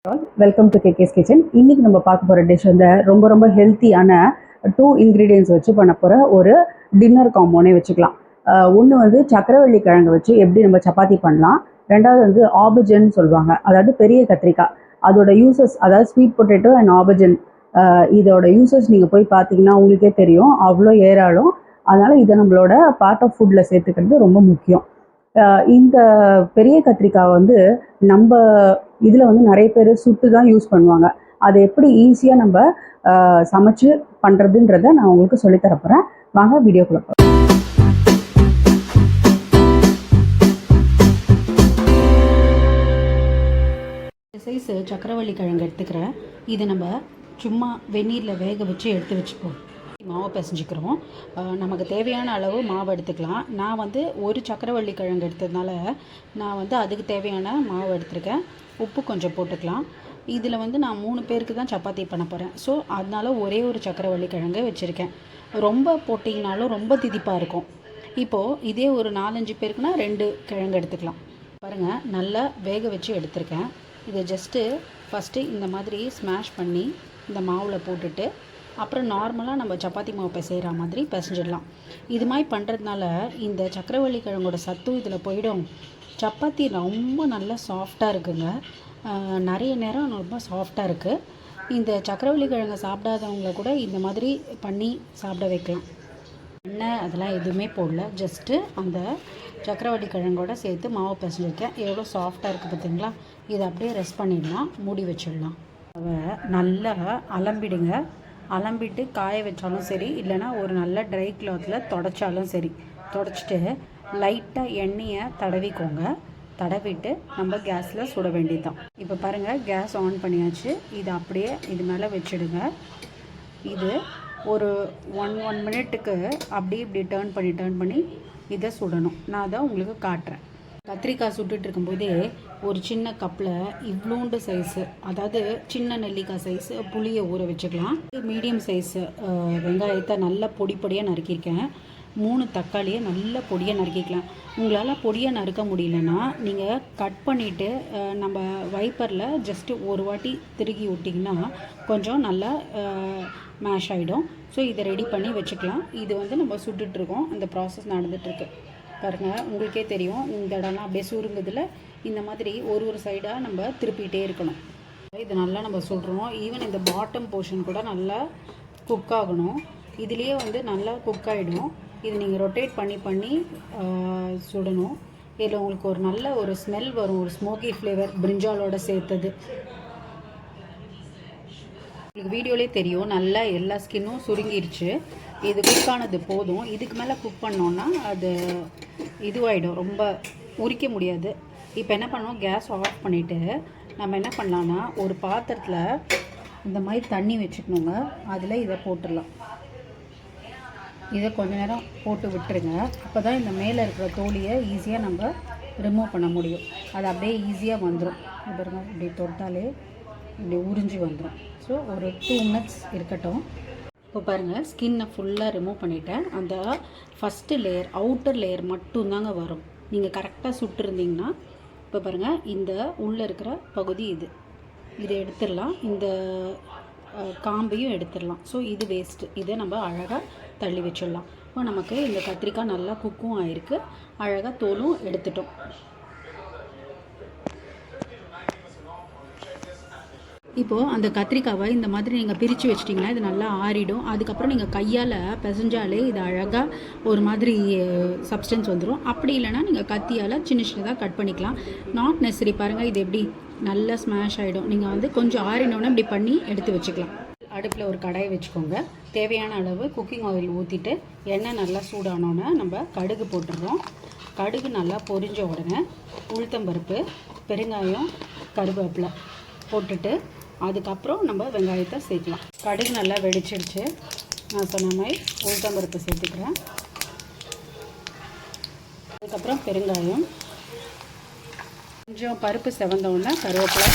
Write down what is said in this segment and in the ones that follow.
Welcome to KKS kitchen. இன்னைக்கு நம்ம பார்க்க போகிற டிஷ் வந்து ரொம்ப ஹெல்த்தியான 2 இன்க்ரீடியன்ஸ் வச்சு பண்ண போகிற ஒரு டின்னர் காம்போனே வச்சுக்கலாம். ஒன்று வந்து சக்கரவள்ளி கிழங்கு வச்சு எப்படி நம்ம சப்பாத்தி பண்ணலாம். ரெண்டாவது வந்து ஆபஜன் சொல்லுவாங்க, அதாவது பெரிய கத்திரிக்காய். அதோட யூசஸ், அதாவது ஸ்வீட் பொட்டேட்டோ அண்ட் ஆபஜன், இதோட யூசஸ் நீங்கள் போய் பார்த்தீங்கன்னா உங்களுக்கே தெரியும், அவ்வளோ ஏராளம். அதனால் இதை நம்மளோட பார்ட் ஆஃப் ஃபுட்டில் சேர்த்துக்கிறது ரொம்ப முக்கியம். இந்த பெரிய கத்திரிக்காய் வந்து நம்ம இதில் வந்து நிறைய பேர் சுட்டு தான் யூஸ் பண்ணுவாங்க. அதை எப்படி ஈஸியாக நம்ம சமைச்சு பண்ணுறதுன்றத நான் உங்களுக்கு சொல்லித்தரப்போகிறேன். வாங்க வீடியோக்குள்ள போகிறோம். சைஸ் சக்கரவள்ளி கிழங்கு எடுத்துக்கிறேன். இதை நம்ம சும்மா வெந்நீரில் வேக வச்சு எடுத்து வச்சுப்போம். மாவை பிசைஞ்சிக்கிறோம். நமக்கு தேவையான அளவு மாவு எடுத்துக்கலாம். நான் வந்து ஒரு சக்கரவள்ளி கிழங்கு எடுத்ததுனால நான் வந்து அதுக்கு தேவையான மாவு எடுத்துருக்கேன். உப்பு கொஞ்சம் போட்டுக்கலாம். இதில் வந்து நான் 3 பேருக்கு தான் சப்பாத்தி பண்ண போகிறேன். ஸோ அதனால ஒரே ஒரு சக்கரவள்ளி கிழங்கு வச்சுருக்கேன். ரொம்ப போட்டிங்கனாலும் ரொம்ப திதிப்பாக இருக்கும். இப்போது இதே ஒரு 4-5 பேருக்குனா 2 கிழங்கு எடுத்துக்கலாம். பாருங்கள், நல்லா வேக வச்சு எடுத்திருக்கேன். இதை ஃபஸ்ட்டு இந்த மாதிரி ஸ்மாஷ் பண்ணி இந்த மாவில் போட்டுட்டு அப்புறம் நார்மலாக நம்ம சப்பாத்தி மாவு பிசைகிற மாதிரி பிசைஞ்சிடலாம். இது மாதிரி பண்ணுறதுனால இந்த சக்கரவள்ளி கிழங்கோட சத்து இதில் போயிடும். சப்பாத்தி ரொம்ப நல்லா சாஃப்டாக இருக்குங்க. நிறைய நேரம் ரொம்ப சாஃப்டாக இருக்குது. இந்த சக்கரவள்ளி கிழங்கை சாப்பிடாதவங்கள கூட இந்த மாதிரி பண்ணி சாப்பிட வைக்கலாம். எண்ணெய் அதெல்லாம் எதுவுமே போடல, ஜஸ்ட்டு அந்த சக்கரவள்ளி கிழங்கோட சேர்த்து மாவு பிசைஞ்சிருக்கேன். எவ்வளோ சாஃப்டாக இருக்குது பார்த்தீங்களா. இதை அப்படியே ரெஸ்ட் பண்ணிடலாம், மூடி வச்சிடலாம். நல்லா அலம்பிடுங்க. அலம்பிட்டு காய வச்சாலும் சரி, இல்லைனா ஒரு நல்ல ட்ரை கிளாத்தில் தொடச்சாலும் சரி. தொடச்சிட்டு லைட்டாக எண்ணெயை தடவிக்கோங்க. தடவிட்டு நம்ம கேஸில் சுட வேண்டியது தான். இப்போ பாருங்கள், கேஸ் ஆன் பண்ணியாச்சு. இதை அப்படியே இது மேலே வச்சுடுங்க. இது ஒரு 1 மினிட்டுக்கு அப்படியே இப்படி டேர்ன் பண்ணி இதை சுடணும். நான் தான் உங்களுக்கு காட்டுறேன். கத்திரிக்காய் சுட்டுட்டு இருக்கும்போதே ஒரு சின்ன கப்பில் இவ்வளோண்டு சைஸு, அதாவது சின்ன நெல்லிக்காய் சைஸு புளியை ஊற வச்சுக்கலாம். மீடியம் சைஸு வெங்காயத்தை நல்லா பொடியாக நறுக்கியிருக்கேன். 3 தக்காளியை நல்ல பொடியாக நறுக்கிக்கலாம். உங்களால் பொடியாக நறுக்க முடியலன்னா நீங்கள் கட் பண்ணிவிட்டு நம்ம வைப்பரில் ஜஸ்ட்டு ஒரு வாட்டி திருகி விட்டிங்கன்னா கொஞ்சம் நல்லா மேஷ் ஆகிடும். ஸோ இதை ரெடி பண்ணி வச்சுக்கலாம். இது வந்து நம்ம சுட்டுட்ருக்கோம், அந்த ப்ராசஸ் நடந்துகிட்ருக்கு. பாருங்கள், உங்களுக்கே தெரியும், இந்த இடம்லாம் அப்படியே சுருங்குதில் இந்த மாதிரி ஒரு சைடாக நம்ம திருப்பிகிட்டே இருக்கணும். இது நல்லா நம்ம சுடுறோம். ஈவன் இந்த பாட்டம் போர்ஷன் கூட நல்லா குக் ஆகணும். இதுலேயே வந்து நல்லா குக் ஆகிடும். இது நீங்கள் ரொட்டேட் பண்ணி சுடணும். இதில் உங்களுக்கு ஒரு நல்ல ஒரு ஸ்மெல் வரும், ஒரு ஸ்மோக்கி ஃப்ளேவர் பிரிஞ்சாலோட சேர்த்தது. உங்களுக்கு வீடியோலேயே தெரியும், நல்லா எல்லா ஸ்கின்னும் சுருங்கிடுச்சு. இது குக்கானது போதும். இதுக்கு மேலே குக் பண்ணோன்னா அது இதுவாகிடும், ரொம்ப உரிக்க முடியாது. இப்போ என்ன பண்ணோம், கேஸ் ஆஃப் பண்ணிவிட்டு நம்ம என்ன பண்ணலான்னா ஒரு பாத்திரத்தில் இந்த மாதிரி தண்ணி வச்சுக்கணுங்க. அதில் இதை போட்டுடலாம். இதை கொஞ்ச நேரம் போட்டு விட்டுருங்க. அப்போ தான் இந்த மேலே இருக்கிற தோலியை ஈஸியாக நம்ம ரிமூவ் பண்ண முடியும். அது அப்படியே ஈஸியாக வந்துடும். பாருங்க, இப்படி தொட்டாலே இப்படி உறிஞ்சி வந்துடும். ஸோ ஒரு 2 மினிட்ஸ் இருக்கட்டும். இப்போ பாருங்கள், ஸ்கின்னை ஃபுல்லாக ரிமூவ் பண்ணிவிட்டேன். அந்த ஃபஸ்ட்டு லேயர், அவுட்டர் லேயர் மட்டும்தாங்க வரும். நீங்கள் கரெக்டாக சுட்டுருந்தீங்கன்னா இப்போ பாருங்கள், இந்த உள்ளே இருக்கிற பகுதி இதை எடுத்துடலாம். இந்த காம்பையும் எடுத்துடலாம். ஸோ இது வேஸ்ட்டு. இதை நம்ம அழகாக தள்ளி வச்சிடலாம். இப்போ நமக்கு இந்த கத்திரிக்காய் நல்லா குக்கும் ஆகிருக்கு. அழகாக தோலும் எடுத்துட்டோம். இப்போது அந்த கத்திரிக்காவை இந்த மாதிரி நீங்கள் பிரித்து வச்சிட்டிங்கன்னா இது நல்லா ஆறிடும். அதுக்கப்புறம் நீங்கள் கையால் பிசைஞ்சாலே இது அழகாக ஒரு மாதிரி சப்ஸ்டன்ஸ் வந்துடும். அப்படி இல்லைனா நீங்கள் கத்தியால் சின்னதாக கட் பண்ணிக்கலாம். Not necessary. பாருங்கள், இது எப்படி நல்லா ஸ்மாஷ் ஆகிடும். நீங்கள் வந்து கொஞ்சம் ஆறினோன்னே இப்படி பண்ணி எடுத்து வச்சுக்கலாம். அடுப்பில் ஒரு கடாயை வச்சுக்கோங்க. தேவையான அளவு குக்கிங் ஆயில் ஊற்றிட்டு எண்ணெய் நல்லா சூடானோன்னே நம்ம கடுகு போட்டுடுறோம். கடுகு நல்லா பொரிஞ்ச உடனே உளுத்தம்பருப்பு, பெருங்காயம், கருவேப்பிலை போட்டுட்டு அதுக்கப்புறம் நம்ம வெங்காயத்தை சேர்க்கலாம். கடுகு நல்லா வெடிச்சிடுச்சு. நான் சொன்ன மாதிரி உளுத்தம்பருப்பு சேர்த்துக்கிறேன். அதுக்கப்புறம் பெருங்காயம், கொஞ்சம் பருப்பு செவந்தோடனே கருவேப்பிலை,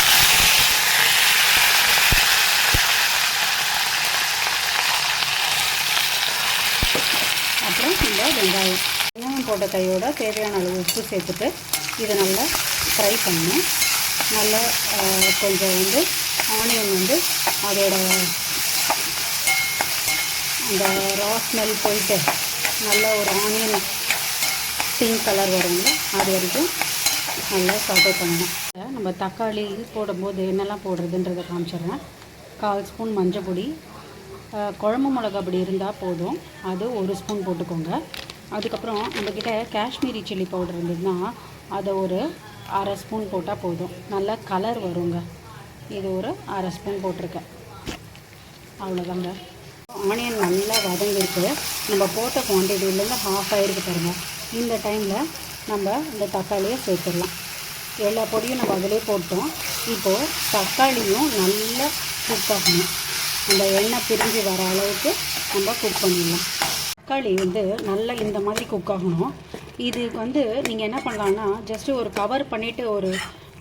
அப்புறம் இந்த வெங்காயம் போட்ட கையோட தேவையான அளவு உப்பு சேர்த்துட்டு இதை நல்லா ஃப்ரை பண்ணணும். நல்லா கொஞ்சம் வந்து ஆனியன் வந்து அதோட அந்த ரா ஸ்மெல் போயிட்டு நல்ல ஒரு ஆனியன் பிங்க் கலர் வருங்க, அது வரைக்கும் நல்லா சாட்டே பண்ணணும். நம்ம தக்காளி போடும்போது என்னெல்லாம் போடுறதுன்றதை காமிச்சிடுறேன். 1/4 ஸ்பூன் மஞ்சள் பொடி, குழம்பு மிளகா அப்படி இருந்தால் போதும், அது 1 ஸ்பூன் போட்டுக்கோங்க. அதுக்கப்புறம் நம்மக்கிட்ட காஷ்மீரி சில்லி பவுடர் இருந்ததுன்னா அதை ஒரு 1/2 ஸ்பூன் போட்டால் போதும், நல்லா கலர் வருங்க. இது ஒரு 1/2 ஸ்பூன் போட்டிருக்கேன், அவ்வளோதாங்க. ஆனியன் நல்லா வதங்கிருக்கு. நம்ம போட்ட குவான்டிட்டிலேருந்து ½ ஆயிருக்கு பாருங்கள். இந்த டைமில் நம்ம இந்த தக்காளியை சேர்த்துடலாம். எல்லா பொடியும் நம்ம அதிலே போட்டோம். இப்போது தக்காளியும் நல்லா குக் ஆகணும். அந்த எண்ணெய் பிரிஞ்சு வர அளவுக்கு நம்ம குக் பண்ணிடலாம். தக்காளி வந்து நல்லா இந்த மாதிரி குக் ஆகணும். இது வந்து நீங்கள் என்ன பண்ணலான்னா, ஜஸ்ட்டு ஒரு கவர் பண்ணிவிட்டு ஒரு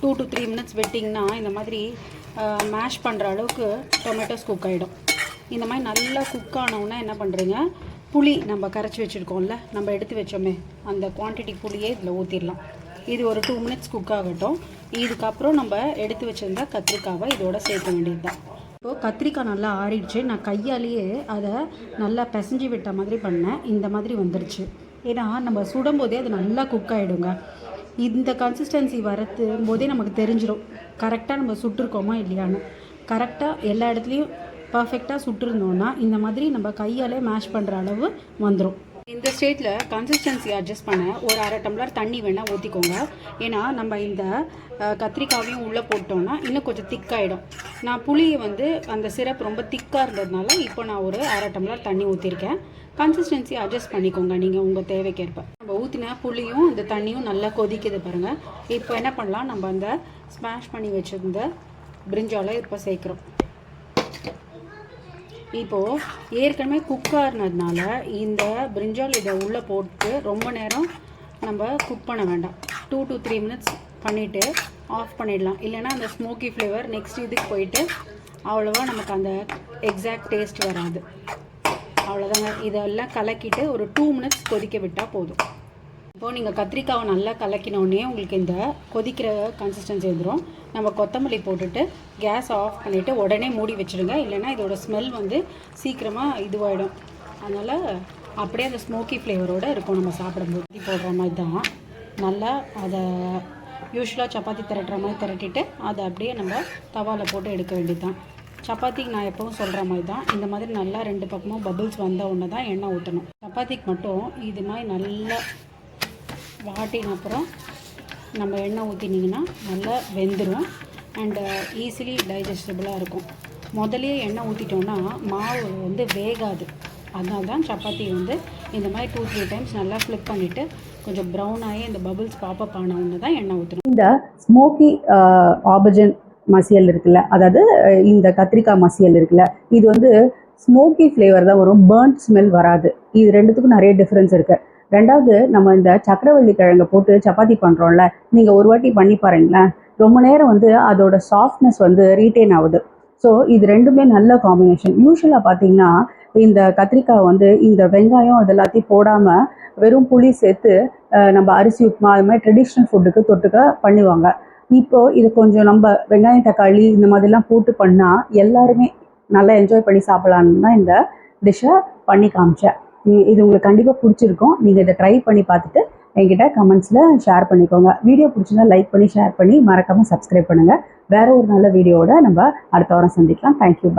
2 to 3 மினிட்ஸ் விட்டிங்கன்னா இந்த மாதிரி மேஷ் பண்ணுற அளவுக்கு டொமேட்டோஸ் குக் ஆகிடும். இந்த மாதிரி நல்லா குக் ஆனவுன்னா என்ன பண்ணுறீங்க, புளி நம்ம கரைச்சி வச்சுருக்கோம்ல, நம்ம எடுத்து வச்சோமே அந்த குவான்டிட்டி புளியே இதில் ஊற்றிடலாம். இது ஒரு 2 மினிட்ஸ் குக் ஆகட்டும். இதுக்கப்புறம் நம்ம எடுத்து வச்சுருந்தா கத்திரிக்காவை இதோட சேர்க்க வேண்டியது தான். இப்போது கத்திரிக்காய் நல்லா ஆறிடுச்சு. நான் கையாலேயே அதை நல்லா பிசைஞ்சு விட்ட மாதிரி பண்ணேன். இந்த மாதிரி வந்துருச்சு. ஏன்னா நம்ம சுடும்போதே அது நல்லா குக் ஆகிடுங்க. இந்த கன்சிஸ்டன்சி வரது போதே நமக்கு தெரிஞ்சிடும் கரெக்டாக நம்ம சுட்டுருக்கோமா இல்லையான்னு. கரெக்டாக எல்லா இடத்துலையும் பர்ஃபெக்டாக சுட்டுருந்தோன்னா இந்த மாதிரி நம்ம கையாலே மேஷ் பண்ணுற அளவு வந்துடும். இந்த ஸ்டேஜில் கன்சிஸ்டன்சி அட்ஜஸ்ட் பண்ண ஒரு 1/2 டம்ளர் தண்ணி வேணால் ஊற்றிக்கோங்க. ஏன்னா நம்ம இந்த கத்திரிக்காவையும் உள்ளே போட்டோன்னா இன்னும் கொஞ்சம் திக்காகிடும். நான் புளியை வந்து அந்த சிரப் ரொம்ப திக்காக இருந்ததுனால இப்போ நான் ஒரு 1/2 டம்ளர் தண்ணி ஊற்றிருக்கேன். கன்சிஸ்டன்சி அட்ஜஸ்ட் பண்ணிக்கோங்க நீங்கள் உங்கள் தேவைக்கேற்ப. நம்ம ஊற்றின புளியும் இந்த தண்ணியும் நல்லா கொதிக்குது பாருங்கள். இப்போ என்ன பண்ணலாம், நம்ம அந்த ஸ்மாஷ் பண்ணி வச்சுருந்த பிரிஞ்சாலை இப்போ சேர்க்குறோம். இப்போது ஏற்கனவே குக்காக இருந்ததுனால இந்த பிரிஞ்சால் இதை உள்ளே போட்டு ரொம்ப நேரம் நம்ம குக் பண்ண வேண்டாம். 2 to 3 மினிட்ஸ் பண்ணிவிட்டு ஆஃப் பண்ணிடலாம். இல்லைனா அந்த ஸ்மோக்கி ஃப்ளேவர் நெக்ஸ்ட் இதுக்கு போயிட்டு அவ்வளோவா நமக்கு அந்த எக்ஸாக்ட் டேஸ்ட் வராது. அவ்வளோதாங்க. இதெல்லாம் கலக்கிட்டு ஒரு 2 மினிட்ஸ் கொதிக்க விட்டால் போதும். இப்போது நீங்கள் கத்திரிக்காவை நல்லா கலக்கினோடனே உங்களுக்கு இந்த கொதிக்கிற கன்சிஸ்டன்சி வந்துடும். நம்ம கொத்தமல்லி போட்டுட்டு கேஸ் ஆஃப் பண்ணிவிட்டு உடனே மூடி வச்சுடுங்க. இல்லைனா இதோட ஸ்மெல் வந்து சீக்கிரமாக இதுவாகிடும். அதனால் அப்படியே அந்த ஸ்மோக்கி ஃப்ளேவரோடு இருக்கும். நம்ம சாப்பிடும்போது போடுற மாதிரி தான் நல்லா அதை யூஸ்வலாக சப்பாத்தி திரட்டுற மாதிரி திரட்டிட்டு அதை அப்படியே நம்ம தவாவில் போட்டு எடுக்க வேண்டியது தான். சப்பாத்திக்கு நான் எப்பவும் சொல்கிற மாதிரி தான் இந்த மாதிரி நல்லா 2 பக்கமும் பபிள்ஸ் வந்த உடனே தான் எண்ணெய் ஊற்றணும். சப்பாத்திக்கு மட்டும் இது மாதிரி நல்லா வாட்டின அப்புறம் நம்ம எண்ணெய் ஊற்றினீங்கன்னா நல்லா வெந்துடும் அண்டு ஈஸிலி டைஜஸ்டபுளாக இருக்கும். முதலையே எண்ணெய் ஊற்றிட்டோன்னா மாவு வந்து வேகாது. அதனால தான் சப்பாத்தி வந்து இந்த மாதிரி 2-3 டைம்ஸ் நல்லா ஃப்ளிப் பண்ணிவிட்டு கொஞ்சம் ப்ரௌன் ஆகி இந்த பபிள்ஸ் பாப்பப் ஆன ஒன்று தான் எண்ணெய் ஊற்றணும். இந்த ஸ்மோக்கி ஆபஜன் மசியல் இருக்குல்ல, அதாவது இந்த கத்திரிக்காய் மசியல் இருக்குல்ல, இது வந்து ஸ்மோக்கி ஃப்ளேவர் தான் வரும், பர்ன்ட் ஸ்மெல் வராது. இது ரெண்டுத்துக்கும் நிறைய டிஃப்ரென்ஸ் இருக்குது. ரெண்டாவது, நம்ம இந்த சக்கரவள்ளி கிழங்கை போட்டு சப்பாத்தி பண்ணுறோம்ல, நீங்கள் ஒரு வாட்டி பண்ணி பாருங்களேன், ரொம்ப நேரம் வந்து அதோட சாஃப்ட்னஸ் வந்து ரீட்டைன் ஆகுது. ஸோ இது ரெண்டுமே நல்ல காம்பினேஷன். யூஸ்வலாக பார்த்தீங்கன்னா இந்த கத்திரிக்காய் வந்து இந்த வெங்காயம் அது எல்லாத்தையும் போடாமல் வெறும் புளி சேர்த்து நம்ம அரிசி உப்புமா அது மாதிரி ட்ரெடிஷ்னல் ஃபுட்டுக்கு தொட்டுக்க பண்ணுவாங்க. இப்போது இது கொஞ்சம் நம்ம வெங்காயம் தக்காளி இந்த மாதிரிலாம் போட்டு பண்ணால் எல்லாருமே நல்லா என்ஜாய் பண்ணி சாப்பிட்லான்னு தான் இந்த டிஷ்ஷை பண்ணி காமிச்சேன். இது உங்களுக்கு கண்டிப்பாக பிடிச்சிருக்கும். நீங்கள் இதை ட்ரை பண்ணி பார்த்துட்டு என்கிட்ட கமெண்ட்ஸில் ஷேர் பண்ணிக்கோங்க. வீடியோ பிடிச்சிருந்தா லைக் பண்ணி ஷேர் பண்ணி மறக்காமல் சப்ஸ்கிரைப் பண்ணுங்கள். வேறு ஒரு நல்ல வீடியோவோட நம்ம அடுத்த வாரம் சந்திக்கலாம். தேங்க்யூ.